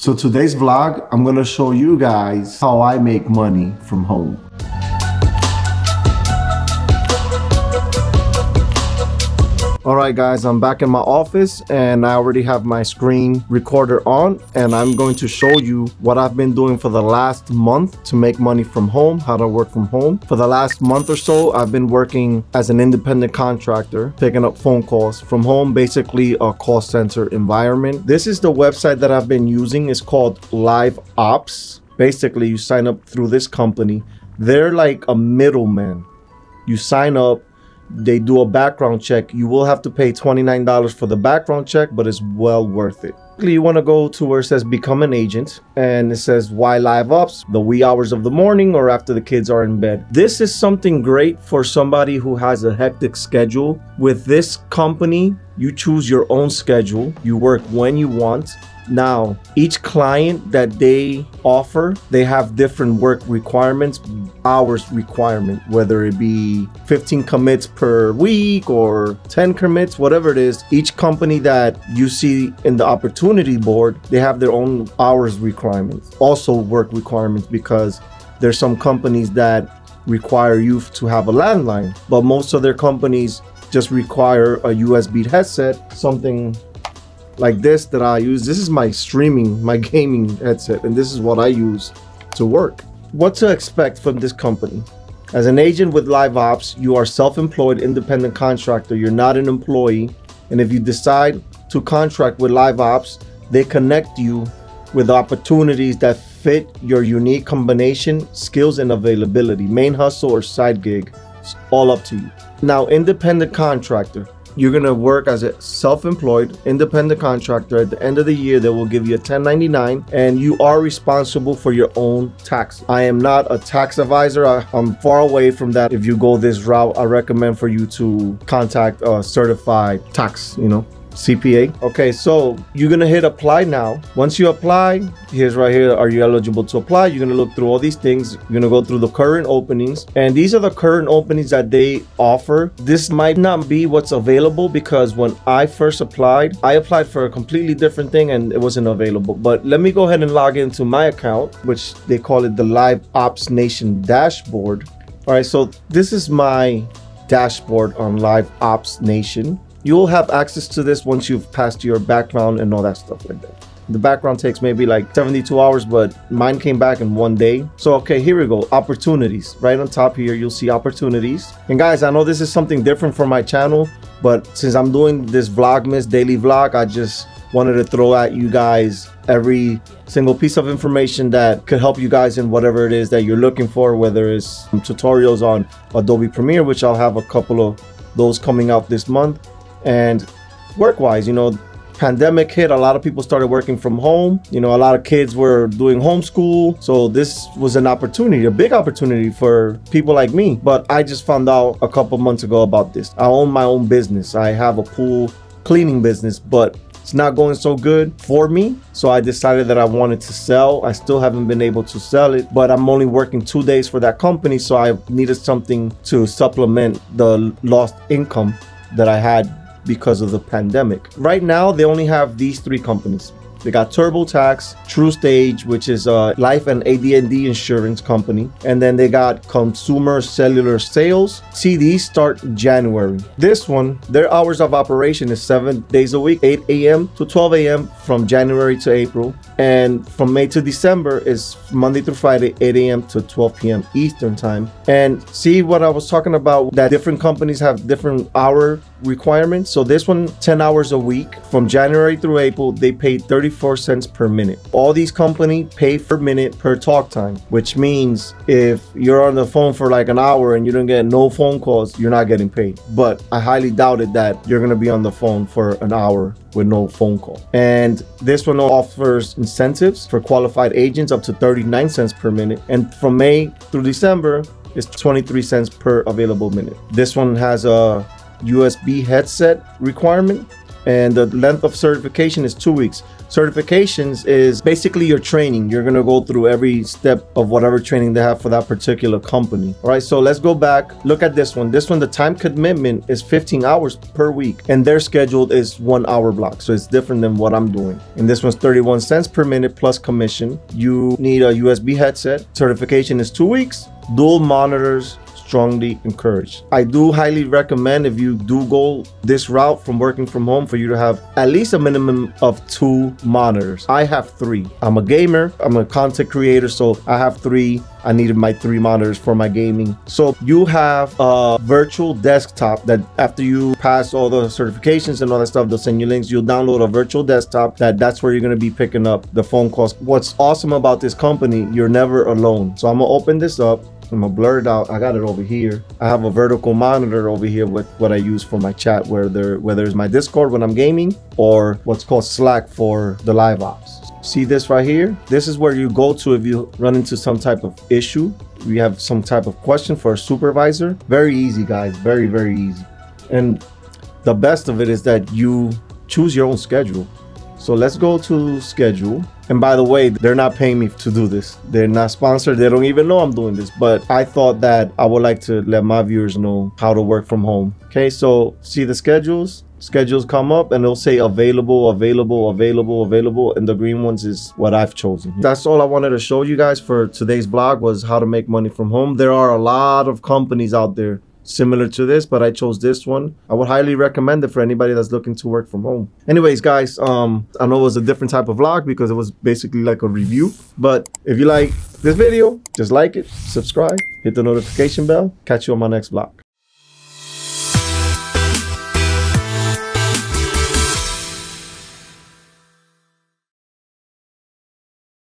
So today's vlog, I'm gonna show you guys how I make money from home. All right guys, I'm back in my office and I already have my screen recorder on, and I'm going to show you what I've been doing for the last month to make money from home, how to work from home. For the last month or so, I've been working as an independent contractor, picking up phone calls from home, basically a call center environment. This is the website that I've been using. It's called Live Ops. Basically, you sign up through this company. They're like a middleman. You sign up, they do a background check. You will have to pay $29 for the background check, but it's well worth it. You want to go to where it says become an agent, and it says why live ops, the wee hours of the morning or after the kids are in bed. This is something great for somebody who has a hectic schedule. With this company, you choose your own schedule. You work when you want. Now, each client that they offer, they have different work requirements, hours requirement, whether it be 15 commits per week or 10 commits, whatever it is. Each company that you see in the opportunity board, they have their own hours requirements, also work requirements, because there's some companies that require you to have a landline, but most of their companies just require a USB headset, something like this that I use. This is my streaming, my gaming headset, and this is what I use to work. What to expect from this company? As an agent with Live Ops, you are self-employed independent contractor. You're not an employee. And if you decide to contract with Live Ops, they connect you with opportunities that fit your unique combination, skills, and availability. Main hustle or side gig, it's all up to you. Now, independent contractor. You're gonna work as a self-employed independent contractor. At the end of the year, they will give you a 1099, and you are responsible for your own tax. I am not a tax advisor. I'm far away from that. If you go this route, I recommend for you to contact a certified tax, CPA. Okay, so you're gonna hit apply now. Once you apply, here's right here, are you eligible to apply? You're gonna look through all these things. You're gonna go through the current openings, and these are the current openings that they offer. This might not be what's available, because when I first applied, I applied for a completely different thing and it wasn't available. But let me go ahead and log into my account, which they call it the Live Ops Nation dashboard. All right, so this is my dashboard on Live Ops Nation. You will have access to this once you've passed your background and all that stuff like that. The background takes maybe like 72 hours, but mine came back in 1 day. So, okay, here we go. Opportunities. Right on top here, you'll see opportunities. And guys, I know this is something different for my channel, but since I'm doing this Vlogmas daily vlog, I just wanted to throw at you guys every single piece of information that could help you guys in whatever it is that you're looking for, whether it's tutorials on Adobe Premiere, which I'll have a couple of those coming out this month. And work-wise, pandemic hit, a lot of people started working from home. A lot of kids were doing homeschool. So this was an opportunity, a big opportunity for people like me. But I just found out a couple months ago about this. I own my own business. I have a pool cleaning business, but it's not going so good for me. So I decided that I wanted to sell. I still haven't been able to sell it, but I'm only working 2 days for that company. So I needed something to supplement the lost income that I had because of the pandemic. Right now, they only have these 3 companies. They got TurboTax, TrueStage, which is a life and AD&D insurance company. And then they got Consumer Cellular Sales. See, these start January. This one, their hours of operation is 7 days a week, 8 a.m. to 12 a.m. from January to April. And from May to December is Monday through Friday, 8 a.m. to 12 p.m. Eastern time. And see what I was talking about, that different companies have different hour requirements. So this one, 10 hours a week. From January through April, they pay 34 cents per minute. All these companies pay per minute per talk time, which means if you're on the phone for like an hour and you don't get no phone calls, you're not getting paid. But I highly doubted that you're gonna be on the phone for an hour with no phone call. And this one offers incentives for qualified agents up to 39 cents per minute. And from May through December, it's 23 cents per available minute. This one has a USB headset requirement. And the length of certification is 2 weeks. Certifications is basically your training. You're gonna go through every step of whatever training they have for that particular company. All right, so let's go back. Look at this one. This one, the time commitment is 15 hours per week, and their schedule is 1 hour block. So it's different than what I'm doing. And this one's 31 cents per minute plus commission. You need a USB headset. Certification is 2 weeks. Dual monitors, strongly encouraged. I do highly recommend, if you do go this route from working from home, for you to have at least a minimum of 2 monitors. I have 3. I'm a gamer, I'm a content creator, so I have 3. I needed my 3 monitors for my gaming. So you have a virtual desktop that after you pass all the certifications and all that stuff, they'll send you links. You'll download a virtual desktop that's where you're going to be picking up the phone calls. What's awesome about this company, you're never alone. So I'm gonna open this up. I'm gonna blur it out. I got it over here. I have a vertical monitor over here with what I use for my chat, whether it's my Discord when I'm gaming or what's called Slack for the live ops. See this right here? This is where you go to if you run into some type of issue. You have some type of question for a supervisor. Very easy, guys. Very, very easy. And the best of it is that you choose your own schedule. So let's go to schedule. And by the way, they're not paying me to do this. They're not sponsored. They don't even know I'm doing this. But I thought that I would like to let my viewers know how to work from home. Okay, so see the schedules? Schedules come up and it'll say available, available, available, available. And the green ones is what I've chosen. That's all I wanted to show you guys for today's vlog, was how to make money from home. There are a lot of companies out there similar to this, but I chose this one. I would highly recommend it for anybody that's looking to work from home. Anyways, guys, I know it was a different type of vlog because it was basically like a review, but if you like this video, just like it, subscribe, hit the notification bell. Catch you on my next vlog.